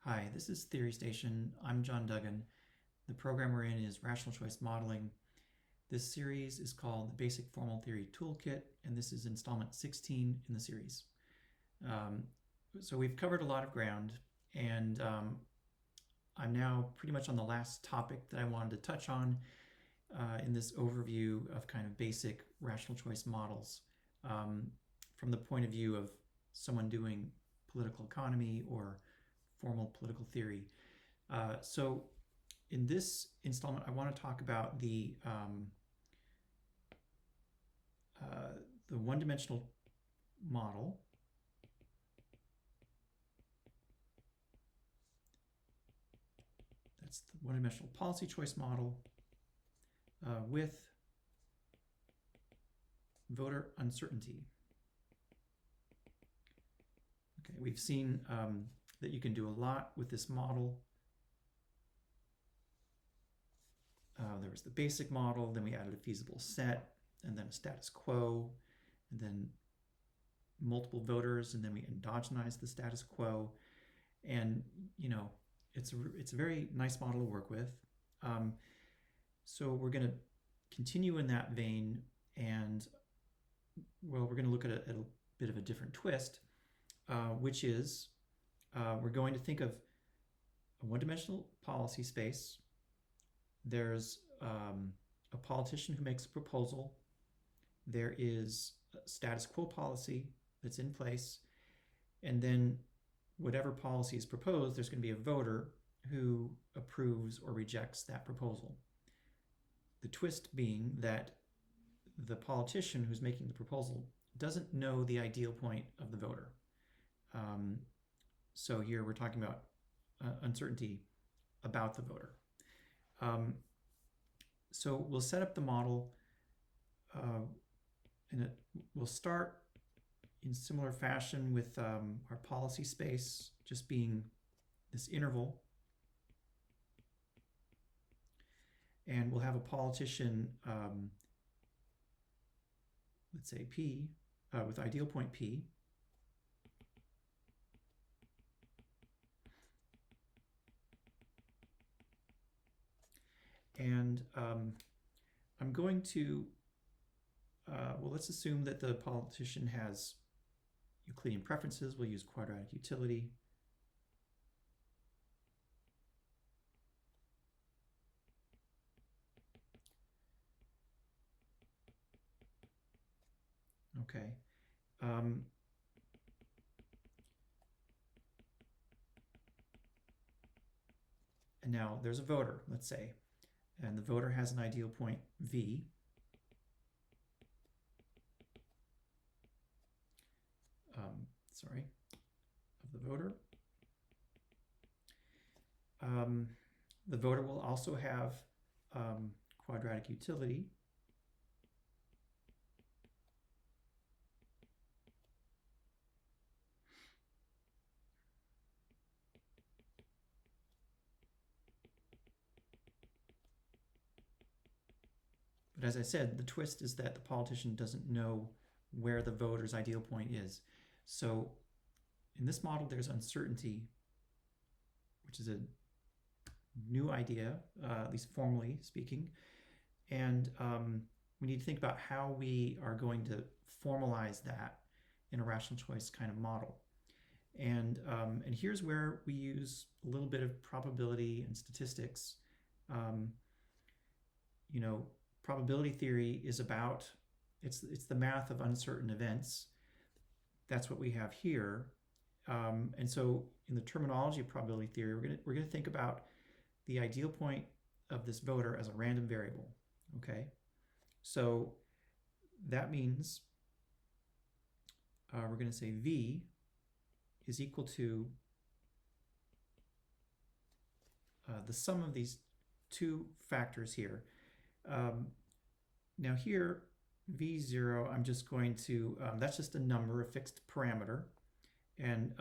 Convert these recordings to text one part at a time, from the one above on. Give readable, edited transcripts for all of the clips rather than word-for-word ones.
Hi, this is TheoryStation. I'm John Duggan. The program we're in is Rational Choice Modeling. This series is called the Basic Formal Theory Toolkit, and this is installment 16 in the series. So we've covered a lot of ground, and I'm now pretty much on the last topic that I wanted to touch on in this overview of kind of basic rational choice models from the point of view of someone doing political economy or formal political theory. So in this installment, I want to talk about the one-dimensional model. That's the one-dimensional policy choice model with voter uncertainty. Okay, we've seen that you can do a lot with this model. There was the basic model, then we added a feasible set, and then a status quo, and then multiple voters, and then we endogenized the status quo. And, you know, it's a very nice model to work with. So we're going to continue in that vein, and, well, we're going to look at a bit of a different twist, which is we're going to think of a one-dimensional policy space. There's a politician who makes a proposal. There is a status quo policy that's in place. And then whatever policy is proposed, there's going to be a voter who approves or rejects that proposal. The twist being that the politician who's making the proposal doesn't know the ideal point of the voter. So here we're talking about uncertainty about the voter. So we'll set up the model, and we'll start in similar fashion with our policy space just being this interval. And we'll have a politician, let's say P, with ideal point P. And I'm going to, well, let's assume that the politician has Euclidean preferences. We'll use quadratic utility. Okay. And now there's a voter, let's say, and the voter has an ideal point V. Of the voter. The voter will also have quadratic utility. But as I said, the twist is that the politician doesn't know where the voter's ideal point is. So in this model, there's uncertainty, which is a new idea, at least formally speaking. And we need to think about how we are going to formalize that in a rational choice kind of model. And here's where we use a little bit of probability and statistics. You know, probability theory is about, it's the math of uncertain events. That's what we have here. And so in the terminology of probability theory, we're gonna think about the ideal point of this voter as a random variable. Okay, so that means we're going to say V is equal to the sum of these two factors here. Now here, V0, I'm just going to, that's just a number, a fixed parameter. And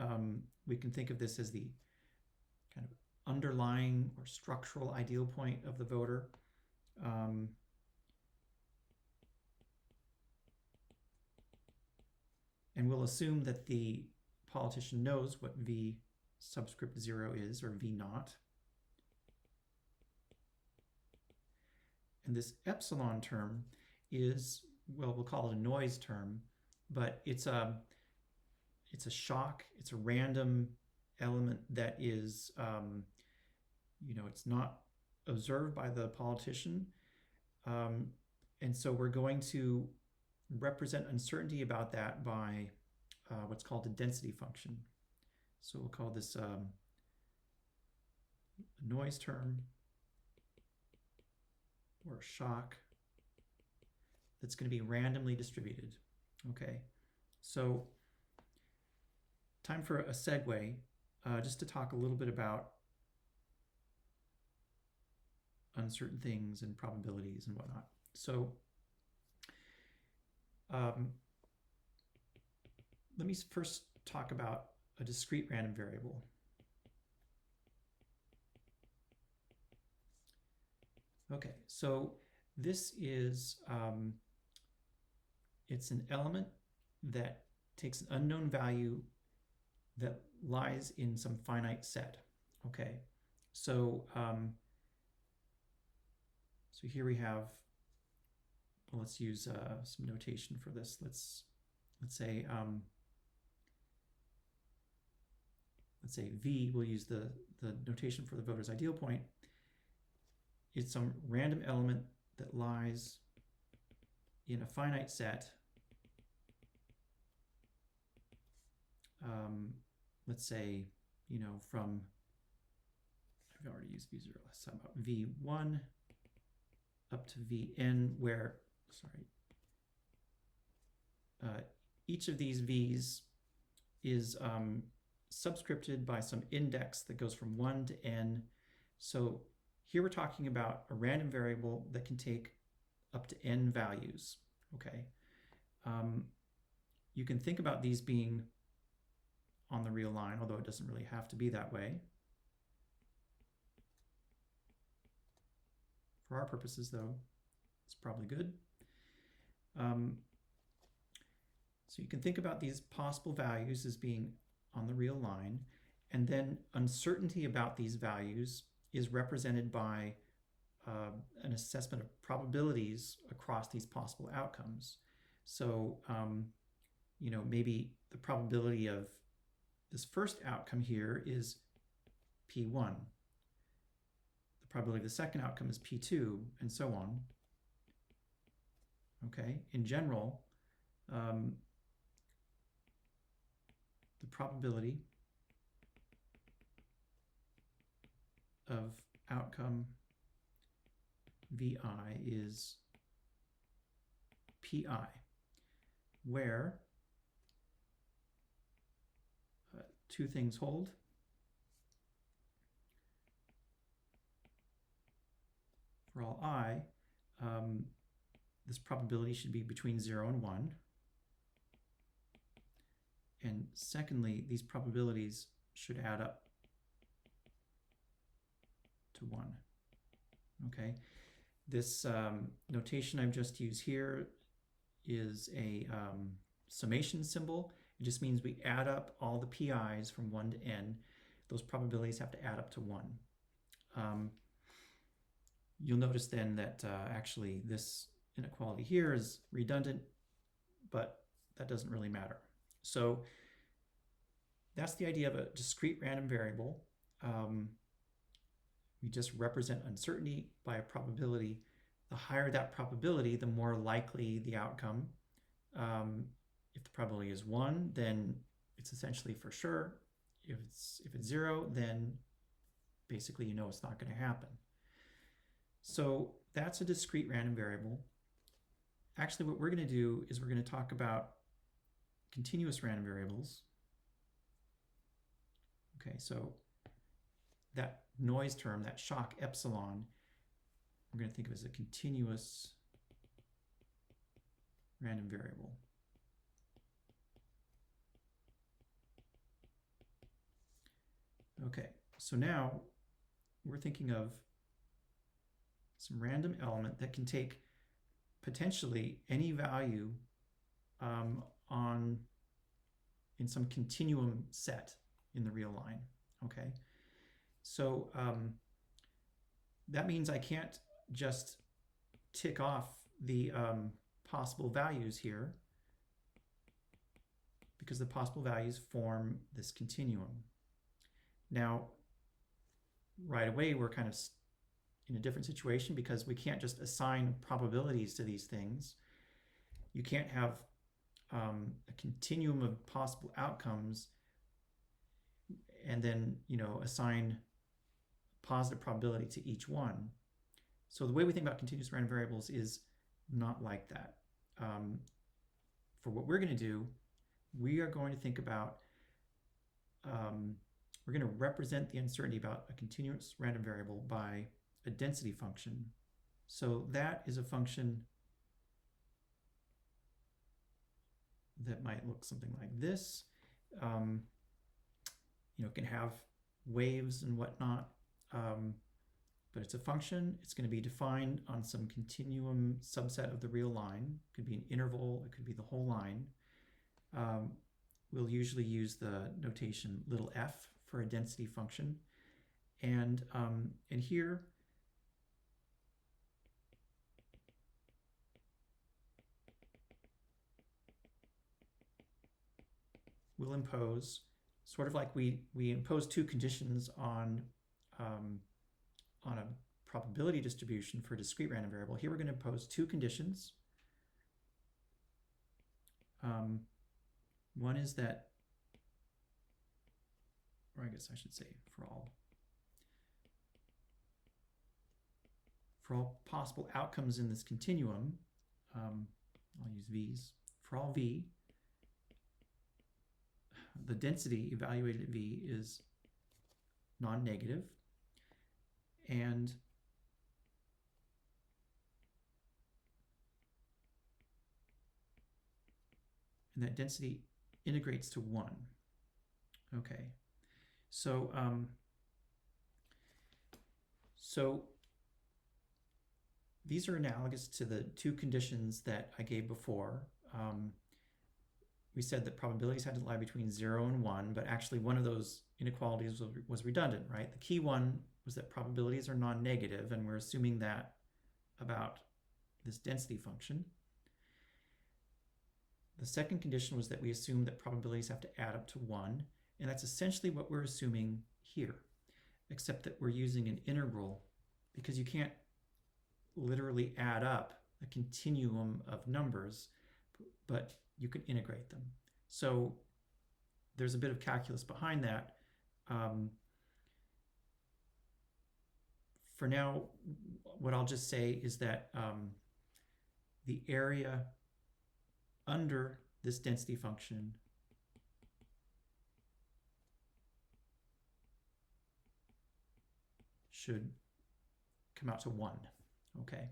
we can think of this as the kind of underlying or structural ideal point of the voter. And we'll assume that the politician knows what V subscript 0 is, or v naught. And this epsilon term is, well, we'll call it a noise term, but it's a shock. It's a random element that is, it's not observed by the politician. And so we're going to represent uncertainty about that by what's called a density function. So we'll call this a noise term or a shock that's going to be randomly distributed. Okay, so time for a segue, just to talk a little bit about uncertain things and probabilities and whatnot. So let me first talk about a discrete random variable. Okay, so this is, it's an element that takes an unknown value that lies in some finite set. Okay, so so here we have, well, let's use some notation for this. Let's say V, we'll use the notation for the voter's ideal point. It's some random element that lies in a finite set. Let's say, from, I've already used V0, let's talk about V1 up to Vn, where, each of these V's is subscripted by some index that goes from 1 to n. So here we're talking about a random variable that can take up to n values. Okay, you can think about these being on the real line, although it doesn't really have to be that way. For our purposes, though, it's probably good. So you can think about these possible values as being on the real line, and then uncertainty about these values is represented by an assessment of probabilities across these possible outcomes. So, maybe the probability of this first outcome here is P1. The probability of the second outcome is P2, and so on. Okay, in general, the probability of outcome VI is PI, where two things hold. For all I, this probability should be between 0 and 1. And secondly, these probabilities should add up to 1. Okay, this notation I've just used here is a summation symbol. It just means we add up all the PIs from 1 to n. Those probabilities have to add up to 1. You'll notice then that actually this inequality here is redundant, but that doesn't really matter. So that's the idea of a discrete random variable. We just represent uncertainty by a probability. The higher that probability, the more likely the outcome. If the probability is 1, then it's essentially for sure. If it's 0, then basically it's not going to happen. So that's a discrete random variable. Actually, what we're going to do is we're going to talk about continuous random variables. Okay, so that noise term, that shock epsilon, we're going to think of as a continuous random variable. Okay, so now we're thinking of some random element that can take potentially any value in some continuum set in the real line. okay? So that means I can't just tick off the possible values here, because the possible values form this continuum. Now, right away, we're kind of in a different situation because we can't just assign probabilities to these things. You can't have a continuum of possible outcomes and then, assign positive probability to each one. So the way we think about continuous random variables is not like that. For what we're going to do, we are going to think about, we're going to represent the uncertainty about a continuous random variable by a density function. So that is a function that might look something like this. It can have waves and whatnot, but it's a function. It's going to be defined on some continuum subset of the real line. It could be an interval, it could be the whole line. We'll usually use the notation little f for a density function. And here, we'll impose, sort of like we impose two conditions on a probability distribution for a discrete random variable. Here we're going to impose two conditions. One is that, or I guess I should say for all possible outcomes in this continuum, I'll use v's. For all v, the density evaluated at v is non-negative, and that density integrates to 1. Okay, so these are analogous to the two conditions that I gave before. We said that probabilities had to lie between 0 and 1, but actually one of those inequalities was redundant, right? The key one was that probabilities are non-negative, and we're assuming that about this density function. The second condition was that we assumed that probabilities have to add up to 1, and that's essentially what we're assuming here, except that we're using an integral because you can't literally add up a continuum of numbers, but you can integrate them. So there's a bit of calculus behind that. For now, what I'll just say is that the area under this density function should come out to 1, okay?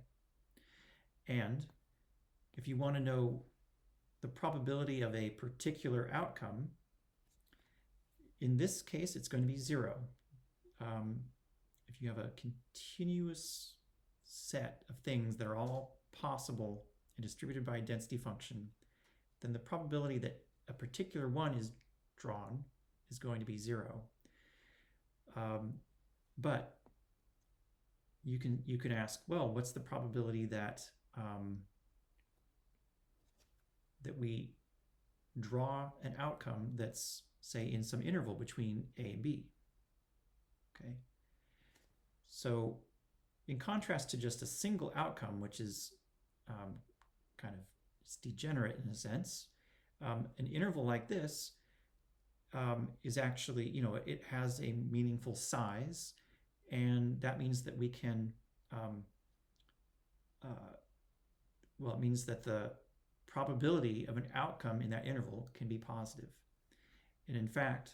And if you want to know the probability of a particular outcome, in this case, it's going to be 0. If you have a continuous set of things that are all possible and distributed by a density function, then the probability that a particular one is drawn is going to be 0. But you can ask, well, what's the probability that that we draw an outcome that's, say, in some interval between A and B? Okay. So in contrast to just a single outcome, which is kind of degenerate in a sense, an interval like this is actually, it has a meaningful size, and that means that we can, it means that the probability of an outcome in that interval can be positive. And in fact,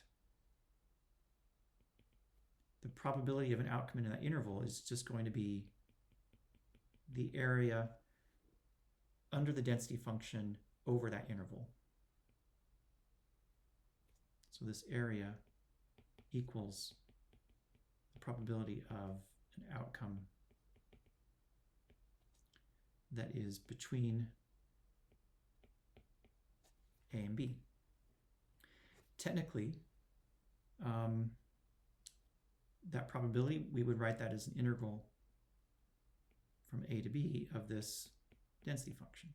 the probability of an outcome in that interval is just going to be the area under the density function over that interval. So this area equals the probability of an outcome that is between A and B. Technically, that probability, we would write that as an integral from a to b of this density function.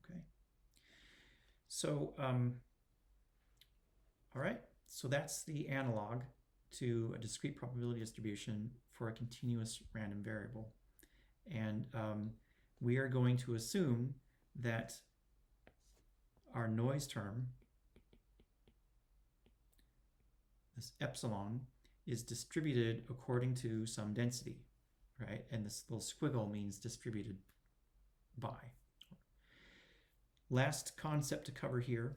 Okay. So, all right. So that's the analog to a discrete probability distribution for a continuous random variable. And we are going to assume that our noise term, this epsilon, is distributed according to some density, right? And this little squiggle means distributed by. Last concept to cover here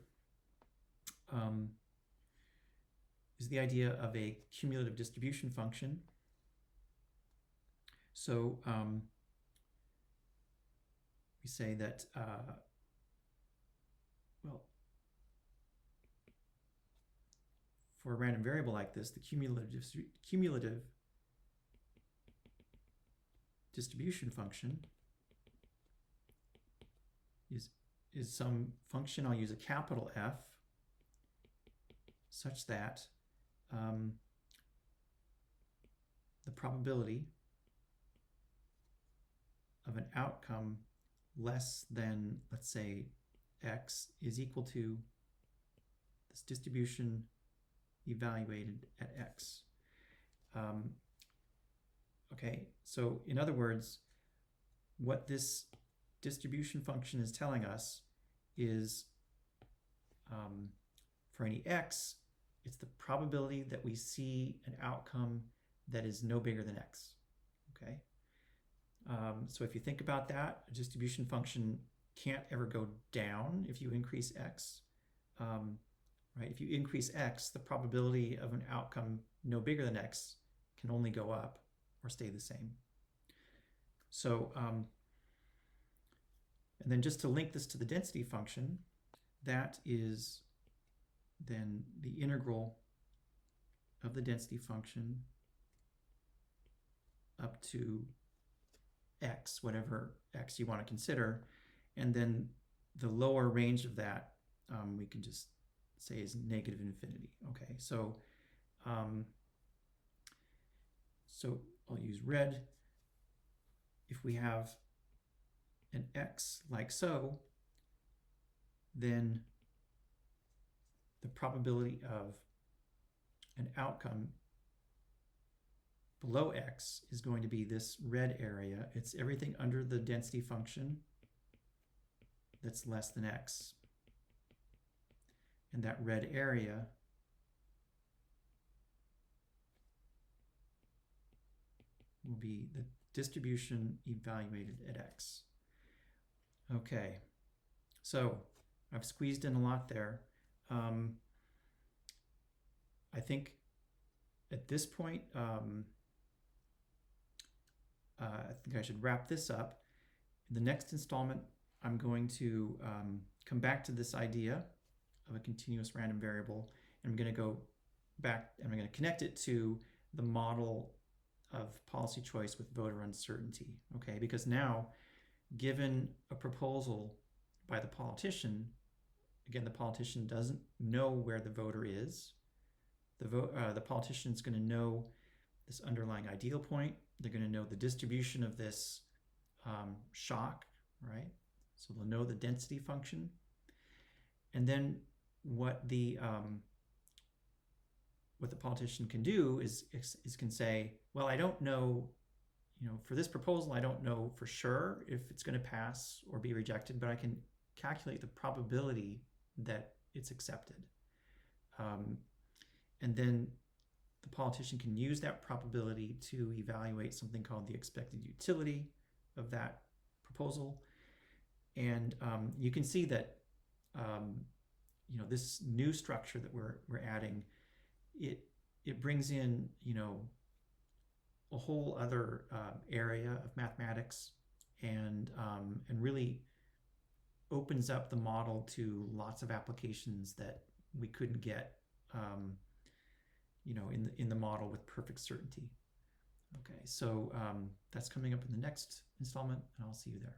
is the idea of a cumulative distribution function. So we say that, well, for a random variable like this, the cumulative distribution function is some function, I'll use a capital F, such that the probability of an outcome less than, let's say, x is equal to this distribution evaluated at x. Okay, so in other words, what this distribution function is telling us is for any x, it's the probability that we see an outcome that is no bigger than x. Okay, so if you think about that, a distribution function can't ever go down if you increase x. Right? If you increase x, the probability of an outcome no bigger than x can only go up or stay the same. So, and then just to link this to the density function, that is then the integral of the density function up to x, whatever x you want to consider, and then the lower range of that we can just say is negative infinity. Okay, so so I'll use red. If we have an x like so, then the probability of an outcome below x is going to be this red area. It's everything under the density function that's less than x. And that red area will be the distribution evaluated at x. Okay, so I've squeezed in a lot there. I think at this point, I think I should wrap this up. In the next installment, I'm going to come back to this idea of a continuous random variable, and I'm going to go back and I'm going to connect it to the model of policy choice with voter uncertainty. Okay, because now, given a proposal by the politician, again, the politician doesn't know where the voter is. The politician's going to know this underlying ideal point. They're going to know the distribution of this shock, right? So they'll know the density function. And then what the politician can do is can say, well, I don't know, for this proposal, I don't know for sure if it's going to pass or be rejected, but I can calculate the probability that it's accepted. And then the politician can use that probability to evaluate something called the expected utility of that proposal. And you can see that this new structure that we're adding, it brings in a whole other area of mathematics, and really opens up the model to lots of applications that we couldn't get in the model with perfect certainty. Okay, so that's coming up in the next installment, and I'll see you there.